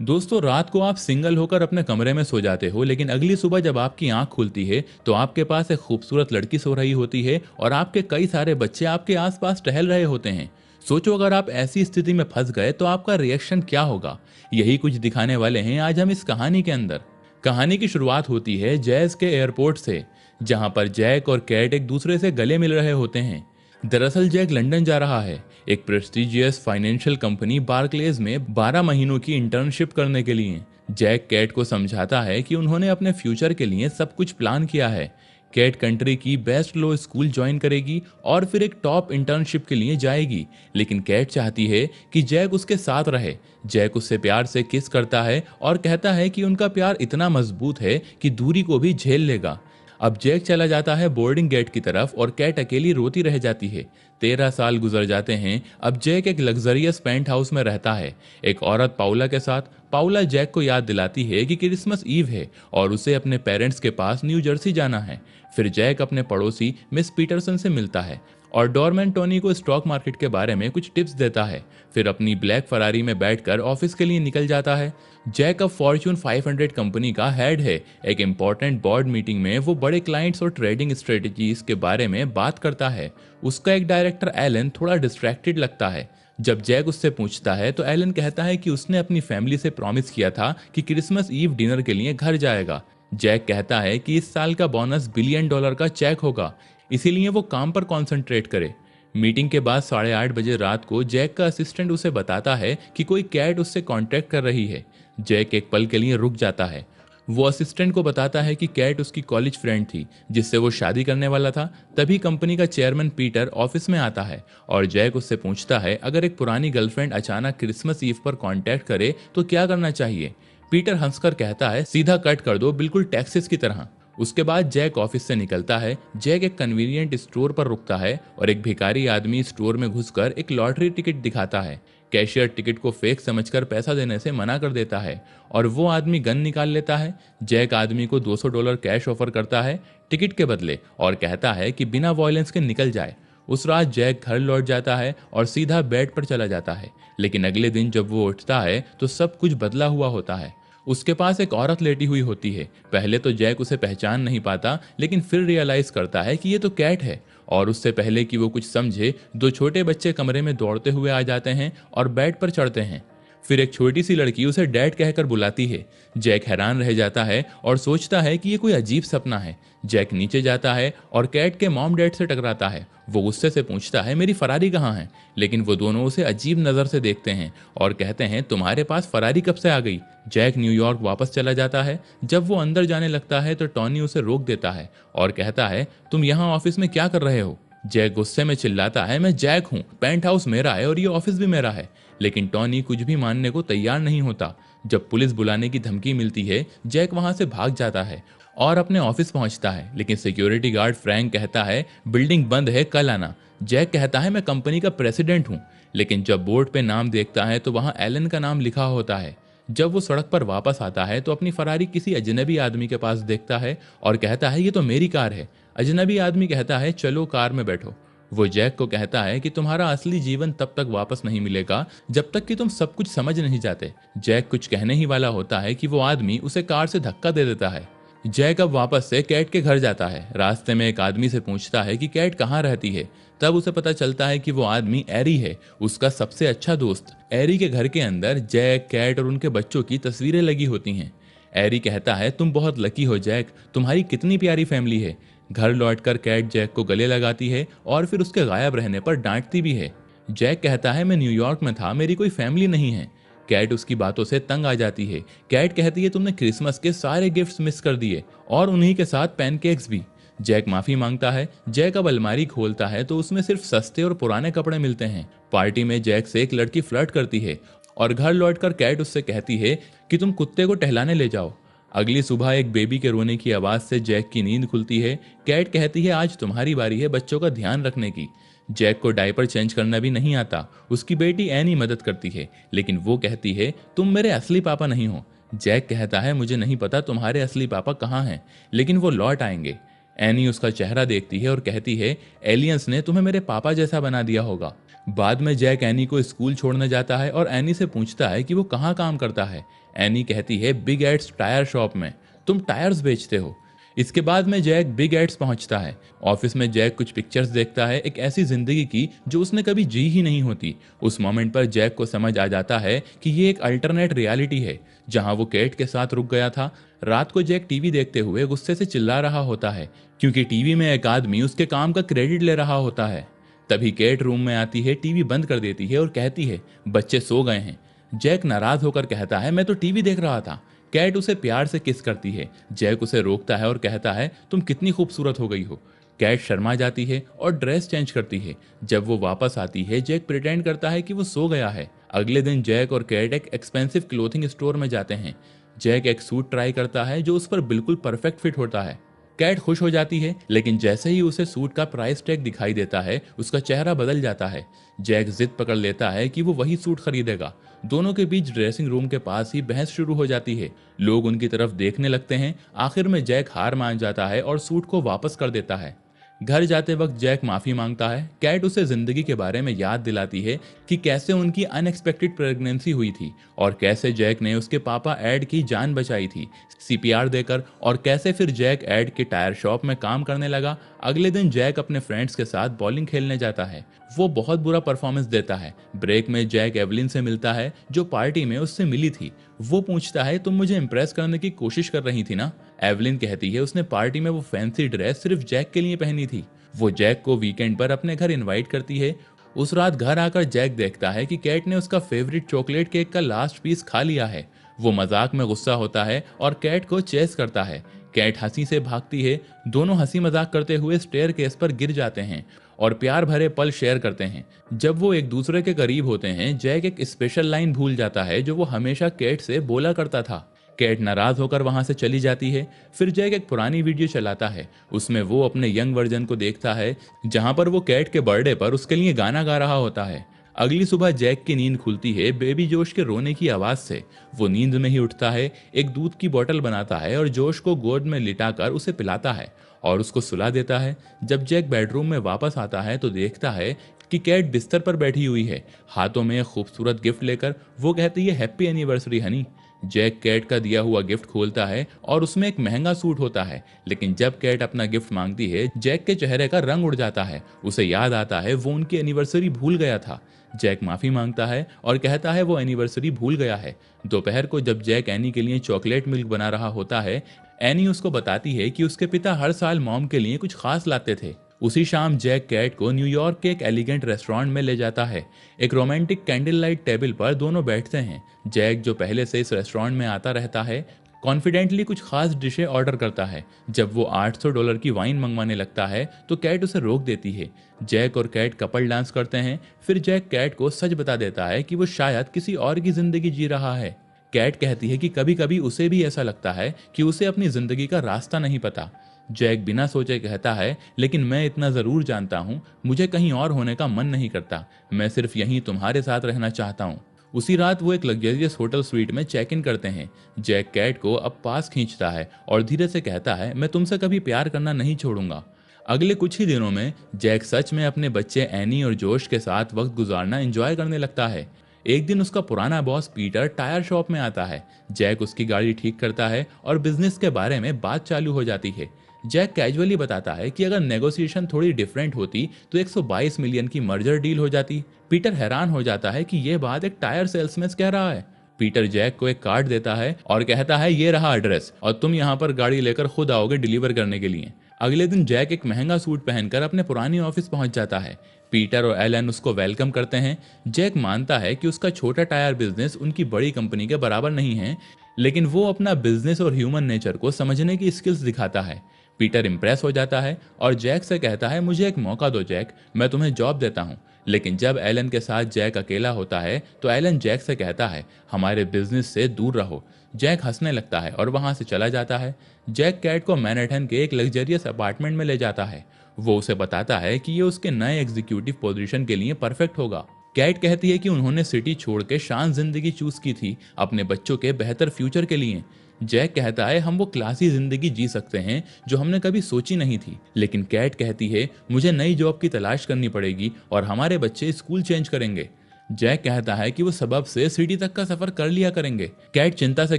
दोस्तों, रात को आप सिंगल होकर अपने कमरे में सो जाते हो, लेकिन अगली सुबह जब आपकी आंख खुलती है तो आपके पास एक खूबसूरत लड़की सो रही होती है और आपके कई सारे बच्चे आपके आसपास टहल रहे होते हैं। सोचो, अगर आप ऐसी स्थिति में फंस गए तो आपका रिएक्शन क्या होगा। यही कुछ दिखाने वाले हैं आज हम इस कहानी के अंदर। कहानी की शुरुआत होती है जैज के एयरपोर्ट से, जहां पर जैक और कैट एक दूसरे से गले मिल रहे होते हैं। दरअसल जैक लंदन जा रहा है, एक प्रेस्टिजियस फाइनेंशियल कंपनी बार्कलेज में 12 महीनों की इंटर्नशिप करने के लिए। जैक कैट को समझाता है कि उन्होंने अपने फ्यूचर के लिए सब कुछ प्लान किया है। कैट कंट्री की बेस्ट लॉ स्कूल ज्वाइन करेगी और फिर एक टॉप इंटर्नशिप के लिए जाएगी, लेकिन कैट चाहती है कि जैक उसके साथ रहे। जैक उससे प्यार से किस करता है और कहता है कि उनका प्यार इतना मजबूत है कि दूरी को भी झेल लेगा। अब जैक चला जाता है बोर्डिंग गेट की तरफ और कैट अकेली रोती रह जाती है। 13 साल गुजर जाते हैं। अब जैक एक लग्जरियस पेंट हाउस में रहता है, एक औरत पाउला के साथ। पाउला जैक को याद दिलाती है कि क्रिसमस ईव है और उसे अपने पेरेंट्स के पास न्यू जर्सी जाना है। फिर जैक अपने पड़ोसी मिस पीटरसन से मिलता है और डॉरमैन टोनी को स्टॉक मार्केट के बारे में कुछ टिप्स देता है। फिर अपनी ब्लैक फरारी में बैठकर ऑफिस के लिए निकल जाता है। जैक अब फॉर्च्यून 500 कंपनी का हेड है। एक इम्पॉर्टेंट बोर्ड मीटिंग में वो बड़े क्लाइंट्स और ट्रेडिंग स्ट्रेटजीज के बारे में बात करता है। उसका एक डायरेक्टर एलन थोड़ा डिस्ट्रैक्टेड लगता है। जब जैक उससे पूछता है तो एलन कहता है कि उसने अपनी फैमिली से प्रॉमिस किया था कि क्रिसमस ईव डिनर के लिए घर जाएगा। जैक कहता है कि इस साल का बोनस $1 बिलियन का चेक होगा, इसीलिए वो काम पर कॉन्सेंट्रेट करे। मीटिंग के बाद 8:30 बजे रात को जैक का असिस्टेंट उसे बताता है कि कोई कैट उससे कांटेक्ट कर रही है। जैक एक पल के लिए रुक जाता है। वो असिस्टेंट को बताता है कि कैट उसकी कॉलेज फ्रेंड थी जिससे वो शादी करने वाला था। तभी कंपनी का चेयरमैन पीटर ऑफिस में आता है और जैक उससे पूछता है, अगर एक पुरानी गर्लफ्रेंड अचानक क्रिसमस ईव पर कांटेक्ट करे तो क्या करना चाहिए। पीटर हंसकर कहता है, सीधा कट कर दो, बिल्कुल टैक्सेस की तरह। उसके बाद जैक ऑफिस से निकलता है। जैक एक कन्वीनियंट स्टोर पर रुकता है और एक भिखारी आदमी स्टोर में घुसकर एक लॉटरी टिकट दिखाता है। कैशियर टिकट को फेक समझकर पैसा देने से मना कर देता है और वो आदमी गन निकाल लेता है। जैक आदमी को $200 कैश ऑफर करता है टिकट के बदले और कहता है कि बिना वॉयलेंस के निकल जाए। उस रात जैक घर लौट जाता है और सीधा बेड पर चला जाता है, लेकिन अगले दिन जब वो उठता है तो सब कुछ बदला हुआ होता है। उसके पास एक औरत लेटी हुई होती है। पहले तो जैक उसे पहचान नहीं पाता, लेकिन फिर रियलाइज करता है कि ये तो कैट है। और उससे पहले कि वो कुछ समझे, 2 छोटे बच्चे कमरे में दौड़ते हुए आ जाते हैं और बेड पर चढ़ते हैं। फिर एक छोटी सी लड़की उसे डैड कहकर बुलाती है। जैक हैरान रह जाता है और सोचता है कि ये कोई अजीब सपना है। जैक नीचे जाता है और कैट के मॉम डैड से टकराता है। वो गुस्से से पूछता है, मेरी फरारी कहाँ है, लेकिन वो दोनों उसे अजीब नज़र से देखते हैं और कहते हैं, तुम्हारे पास फरारी कब से आ गई। जैक न्यूयॉर्क वापस चला जाता है। जब वो अंदर जाने लगता है तो टॉनी उसे रोक देता है और कहता है, तुम यहाँ ऑफिस में क्या कर रहे हो। जैक गुस्से में चिल्लाता है, मैं जैक हूँ, पेंट हाउस मेरा है और ये ऑफिस भी मेरा है। लेकिन टॉनी कुछ भी मानने को तैयार नहीं होता। जब पुलिस बुलाने की धमकी मिलती है, जैक वहां से भाग जाता है और अपने ऑफिस पहुंचता है, लेकिन सिक्योरिटी गार्ड फ्रैंक कहता है, बिल्डिंग बंद है, कल आना। जैक कहता है, मैं कंपनी का प्रेसिडेंट हूँ। लेकिन जब बोर्ड पे नाम देखता है तो वहां एलन का नाम लिखा होता है। जब वो सड़क पर वापस आता है तो अपनी फरारी किसी अजनबी आदमी के पास देखता है और कहता है, ये तो मेरी कार है। अजनबी आदमी कहता है, चलो कार में बैठो। वो जैक को कहता है कि तुम्हारा असली जीवन तब तक वापस नहीं मिलेगा जब तक कि तुम सब कुछ समझ नहीं जाते। जैक कुछ कहने ही वाला होता है कि वो आदमी उसे कार से धक्का दे देता है। जैक अब वापस से कैट के घर जाता है। रास्ते में एक आदमी से पूछता है कि कैट कहाँ रहती है। तब उसे पता चलता है कि वो आदमी एरी है, उसका सबसे अच्छा दोस्त। एरी के घर के अंदर जैक, कैट और उनके बच्चों की तस्वीरें लगी होती हैं। एरी कहता है, तुम बहुत लकी हो जैक, तुम्हारी कितनी प्यारी फैमिली है। घर लौटकर कैट जैक को गले लगाती है और फिर उसके गायब रहने पर डांटती भी है। जैक कहता है, मैं न्यूयॉर्क में था, मेरी कोई फैमिली नहीं है। कैट उसकी बातों से तंग आ जाती है। कैट कहती है, तुमने क्रिसमस के सारे गिफ्ट्स मिस कर दिए और उन्हीं के साथ पैनकेक्स भी। जैक माफी मांगता है। जैक अब अलमारी खोलता है तो उसमें सिर्फ सस्ते और पुराने कपड़े मिलते हैं। पार्टी में जैक से एक लड़की फ्लर्ट करती है और घर लौटकर कैट उससे कहती है कि तुम कुत्ते को टहलाने ले जाओ। अगली सुबह एक बेबी के रोने की आवाज से जैक की नींद खुलती है। कैट कहती है, आज तुम्हारी बारी है बच्चों का ध्यान रखने की। जैक को डायपर चेंज करना भी नहीं आता। उसकी बेटी एनी मदद करती है, लेकिन वो कहती है, तुम मेरे असली पापा नहीं हो। जैक कहता है, मुझे नहीं पता तुम्हारे असली पापा कहाँ हैं, लेकिन वो लौट आएंगे। एनी उसका चेहरा देखती है और कहती है, एलियंस ने तुम्हें मेरे पापा जैसा बना दिया होगा। बाद में जैक एनी को स्कूल छोड़ने जाता है और एनी से पूछता है कि वो कहाँ काम करता है। एनी कहती है, बिग एड्स टायर शॉप में, तुम टायर्स बेचते हो। इसके बाद में जैक बिग एड्स पहुंचता है। ऑफिस में जैक कुछ पिक्चर्स देखता है एक ऐसी जिंदगी की जो उसने कभी जी ही नहीं होती। उस मोमेंट पर जैक को समझ आ जाता है कि ये एक अल्टरनेट रियलिटी है जहां वो केट के साथ रुक गया था। रात को जैक टीवी देखते हुए गुस्से से चिल्ला रहा होता है क्योंकि टीवी में एक आदमी उसके काम का क्रेडिट ले रहा होता है। तभी केट रूम में आती है, टीवी बंद कर देती है और कहती है, बच्चे सो गए हैं। जैक नाराज होकर कहता है, मैं तो टीवी देख रहा था। कैट उसे प्यार से किस करती है। जैक उसे रोकता है और कहता है, तुम कितनी खूबसूरत हो गई हो। कैट शर्मा जाती है और ड्रेस चेंज करती है। जब वो वापस आती है, जैक प्रिटेंड करता है कि वो सो गया है। अगले दिन जैक और कैट एक एक्सपेंसिव क्लोथिंग स्टोर में जाते हैं। जैक एक सूट ट्राई करता है जो उस पर बिल्कुल परफेक्ट फिट होता है। कैट खुश हो जाती है, लेकिन जैसे ही उसे सूट का प्राइस टैग दिखाई देता है उसका चेहरा बदल जाता है। जैक जिद पकड़ लेता है कि वो वही सूट खरीदेगा। दोनों के बीच ड्रेसिंग रूम के पास ही बहस शुरू हो जाती है। लोग उनकी तरफ देखने लगते हैं। आखिर में जैक हार मान जाता है और सूट को वापस कर देता है। घर जाते वक्त जैक माफी मांगता है। कैट उसे जिंदगी के बारे में याद दिलाती है कि कैसे उनकी अनएक्सपेक्टेड प्रेगनेंसी हुई थी और कैसे जैक ने उसके पापा एड की जान बचाई थी सीपीआर देकर, और कैसे फिर जैक एड के टायर शॉप में काम करने लगा। अगले दिन जैक अपने फ्रेंड्स के साथ बॉलिंग खेलने जाता है। वो बहुत बुरा परफॉर्मेंस देता है। ब्रेक में जैक एवलिन से मिलता है जो पार्टी में उससे मिली थी। वो पूछता है, तुम मुझे इम्प्रेस करने की कोशिश कर रही थी ना। एवलिन कहती है उसने पार्टी में वो फैंसी ड्रेस सिर्फ जैक के लिए पहनी थी। वो जैक को वीकेंड पर अपने घर इनवाइट करती है। उस रात घर आकर जैक देखता है कि कैट ने उसका फेवरेट चॉकलेट केक का लास्ट पीस खा लिया है। वो मजाक में गुस्सा होता है और कैट को चेस करता है। कैट हंसी से भागती है। दोनों हंसी मजाक करते हुए स्टेयर केस पर गिर जाते हैं और प्यार भरे पल शेयर करते हैं। जब वो एक दूसरे के करीब होते हैं, जैक एक स्पेशल लाइन भूल जाता है जो वो हमेशा कैट से बोला करता था। कैट नाराज होकर वहां से चली जाती है। फिर जैक एक पुरानी वीडियो चलाता है। उसमें वो अपने यंग वर्जन को देखता है जहां पर वो कैट के बर्थडे पर उसके लिए गाना गा रहा होता है। अगली सुबह जैक की नींद खुलती है बेबी जोश के रोने की आवाज से। वो नींद में ही उठता है, एक दूध की बोतल बनाता है और जोश को गोद में लिटाकर उसे पिलाता है और उसको सुला देता है। जब जैक बेडरूम में वापस आता है तो देखता है कि कैट बिस्तर पर बैठी हुई है, हाथों में एक खूबसूरत गिफ्ट लेकर। वो कहती है, happy anniversary honey. Jack Cat का दिया हुआ गिफ्ट खोलता है और उसमें एक महंगा सूट होता है। लेकिन जब कैट अपना गिफ्ट मांगती है, जैक के चेहरे का रंग उड़ जाता है। उसे याद आता है वो उनकी एनिवर्सरी भूल गया था। जैक माफी मांगता है और कहता है वो एनिवर्सरी भूल गया है। दोपहर को जब जैक एनी के लिए चॉकलेट मिल्क बना रहा होता है, एनी उसको बताती है कि उसके पिता हर साल मॉम के लिए कुछ खास लाते थे। उसी शाम जैक कैट को न्यूयॉर्क के एक एलिगेंट रेस्टोरेंट में ले जाता है। एक रोमांटिक कैंडल लाइट टेबल पर दोनों बैठते हैं। जैक, जो पहले से इस रेस्टोरेंट में आता रहता है, कॉन्फिडेंटली कुछ खास डिशें ऑर्डर करता है। जब वो $800 की वाइन मंगवाने लगता है तो कैट उसे रोक देती है। जैक और कैट कपल डांस करते हैं। फिर जैक कैट को सच बता देता है कि वो शायद किसी और की जिंदगी जी रहा है। कैट कहती है कि कभी कभी उसे भी ऐसा लगता है कि उसे अपनी जिंदगी का रास्ता नहीं पता। जैक बिना सोचे कहता है, लेकिन मैं इतना जरूर जानता हूँ, मुझे कहीं और होने का मन नहीं करता। मैं सिर्फ यहीं तुम्हारे साथ रहना चाहता हूँ। उसी रात वो एक लग्जरियस होटल स्वीट में चेक इन करते हैं। जैक कैट को अब पास खींचता है और धीरे से कहता है, मैं तुमसे कभी प्यार करना नहीं छोड़ूंगा। अगले कुछ ही दिनों में जैक सच में अपने बच्चे एनी और जोश के साथ वक्त गुजारना एंजॉय करने लगता है। एक दिन उसका पुराना बॉस पीटर टायर शॉप में आता है। जैक उसकी गाड़ी ठीक करता है और बिजनेस के बारे में बात चालू हो जाती है। जैक कैजुअली बताता है कि अगर नेगोशिएशन थोड़ी डिफरेंट होती तो 122 मिलियन की मर्जर डील हो जाती। पीटर हैरान हो जाता है कि यह बात एक टायर सेल्समैन कह रहा है। पीटर जैक को एक कार्ड देता है और कहता है, ये रहा एड्रेस और तुम यहाँ पर गाड़ी लेकर खुद आओगे डिलीवर करने के लिए। अगले दिन जैक एक महंगा सूट पहनकर अपने पुरानी ऑफिस पहुंच जाता है। पीटर और एलन उसको वेलकम करते हैं। जैक मानता है कि उसका छोटा टायर बिजनेस उनकी बड़ी कंपनी के बराबर नहीं है, लेकिन वो अपना बिजनेस और ह्यूमन नेचर को समझने की स्किल्स दिखाता है। पीटर इंप्रेस हो जाता है और जैक से कहता है, मुझे एक मौका दो जैक, मैं तुम्हें जॉब देता हूँ। लेकिन जब एलन के साथ जैक अकेला होता है तो एलन जैक से कहता है, हमारे बिजनेस से दूर रहो। जैक हंसने लगता है और वहां से चला जाता है। जैक कैट को मैनहट्टन के एक लग्जरियस अपार्टमेंट में ले जाता है। वो उसे बताता है कि ये उसके नए एग्जीक्यूटिव पोजीशन के लिए परफेक्ट होगा। कैट कहती है कि उन्होंने सिटी छोड़ के शांत जिंदगी चूज की थी अपने बच्चों के बेहतर फ्यूचर के लिए। जैक कहता है हम वो क्लासी जिंदगी जी सकते हैं जो हमने कभी सोची नहीं थी, लेकिन कैट कहती है मुझे नई जॉब की तलाश करनी पड़ेगी और हमारे बच्चे स्कूल चेंज करेंगे। जैक कहता है कि वो सबब से सिटी तक का सफर कर लिया करेंगे। कैट चिंता से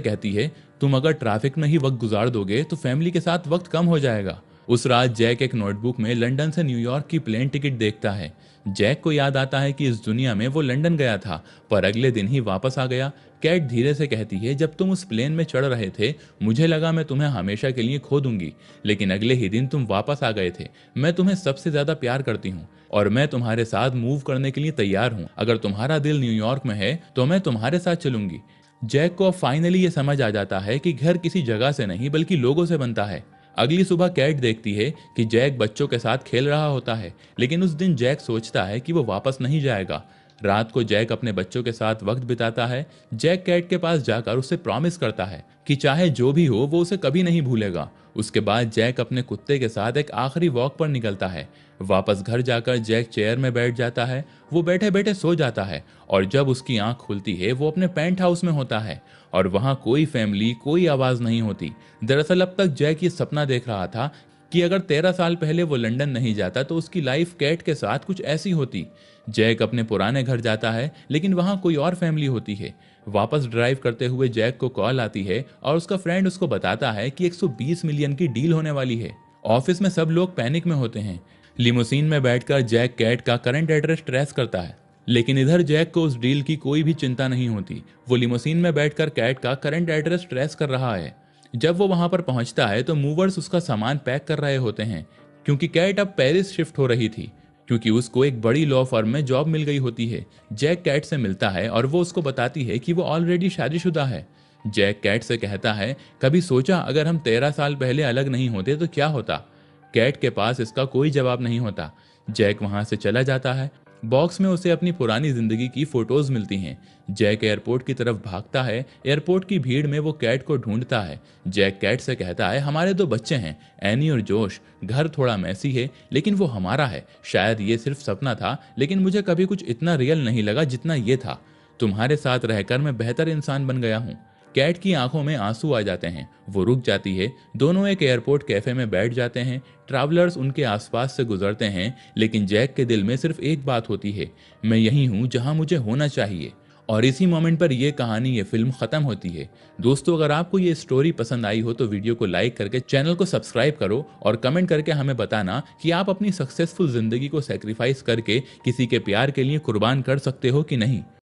कहती है तुम अगर ट्रैफिक में ही वक्त गुजार दोगे तो फैमिली के साथ वक्त कम हो जाएगा। उस रात जैक एक नोटबुक में लंदन से न्यूयॉर्क की प्लेन टिकट देखता है। जैक को याद आता है कि इस दुनिया में वो लंदन गया था पर अगले दिन ही वापस आ गया। कैट धीरे से कहती है जब तुम उस प्लेन में चढ़ रहे थे मुझे लगा मैं तुम्हें हमेशा के लिए खो दूंगी, लेकिन अगले ही दिन तुम वापस आ गए थे। मैं तुम्हें सबसे ज्यादा प्यार करती हूँ और मैं तुम्हारे साथ मूव करने के लिए तैयार हूँ। अगर तुम्हारा दिल न्यूयॉर्क में है तो मैं तुम्हारे साथ चलूंगी। जैक को अब फाइनली ये समझ आ जाता है कि घर किसी जगह से नहीं बल्कि लोगों से बनता है। अगली सुबह कैट देखती है कि जैक बच्चों के साथ खेल रहा होता है, लेकिन उस दिन जैक सोचता है कि वो वापस नहीं जाएगा। रात को जैक अपने बच्चों के साथ वक्त बिताता है। जैक कैट के पास जाकर उसे प्रॉमिस करता है कि चाहे जो भी हो वो उसे कभी नहीं भूलेगा। उसके बाद जैक अपने कुत्ते के साथ एक आखिरी वॉक पर निकलता है। वापस घर जाकर जैक चेयर में बैठ जाता है। वो बैठे बैठे सो जाता है और जब उसकी आंख खुलती है वो अपने पेंट हाउस में होता है और वहां कोई फैमिली, कोई आवाज नहीं होती। दरअसल अब तक जैक ये सपना देख रहा था कि अगर 13 साल पहले वो लंदन नहीं जाता तो उसकी लाइफ कैट के साथ कुछ ऐसी होती। जैक अपने पुराने घर जाता है लेकिन वहां कोई और फैमिली होती है। वापस ड्राइव करते हुए जैक को कॉल आती है और उसका फ्रेंड उसको बताता है कि 120 मिलियन की डील होने वाली है। ऑफिस में सब लोग पैनिक में होते हैं। लिमोसिन में बैठकर जैक कैट का करंट एड्रेस ट्रेस करता है, लेकिन इधर जैक को उस डील की कोई भी चिंता नहीं होती। वो लिमोसिन में बैठकर कैट का करंट एड्रेस ट्रेस कर रहा है। जब वो वहां पर पहुंचता है तो मूवर्स उसका सामान पैक कर रहे होते हैं क्योंकि कैट अब पेरिस शिफ्ट हो रही थी, क्योंकि उसको एक बड़ी लॉ फर्म में जॉब मिल गई होती है। जैक कैट से मिलता है और वो उसको बताती है कि वो ऑलरेडी शादीशुदा है। जैक कैट से कहता है कभी सोचा अगर हम 13 साल पहले अलग नहीं होते तो क्या होता। कैट के पास इसका कोई जवाब नहीं होता। जैक वहां से चला जाता है। बॉक्स में उसे अपनी पुरानी जिंदगी की फोटोज मिलती हैं। जैक एयरपोर्ट की तरफ भागता है। एयरपोर्ट की भीड़ में वो कैट को ढूंढता है। जैक कैट से कहता है हमारे 2 बच्चे हैं, एनी और जोश। घर थोड़ा मैसी है लेकिन वो हमारा है। शायद ये सिर्फ सपना था लेकिन मुझे कभी कुछ इतना रियल नहीं लगा जितना ये था। तुम्हारे साथ रहकर मैं बेहतर इंसान बन गया हूँ। कैट की आंखों में आंसू आ जाते हैं। वो रुक जाती है। दोनों एक एयरपोर्ट कैफे में बैठ जाते हैं। ट्रैवलर्स उनके आसपास से गुजरते हैं, लेकिन जैक के दिल में सिर्फ एक बात होती है, मैं यही हूं जहां मुझे होना चाहिए। और इसी मोमेंट पर यह कहानी, ये फिल्म खत्म होती है। दोस्तों, अगर आपको ये स्टोरी पसंद आई हो तो वीडियो को लाइक करके चैनल को सब्सक्राइब करो और कमेंट करके हमें बताना कि आप अपनी सक्सेसफुल जिंदगी को सेक्रीफाइस करके किसी के प्यार के लिए कुर्बान कर सकते हो कि नहीं।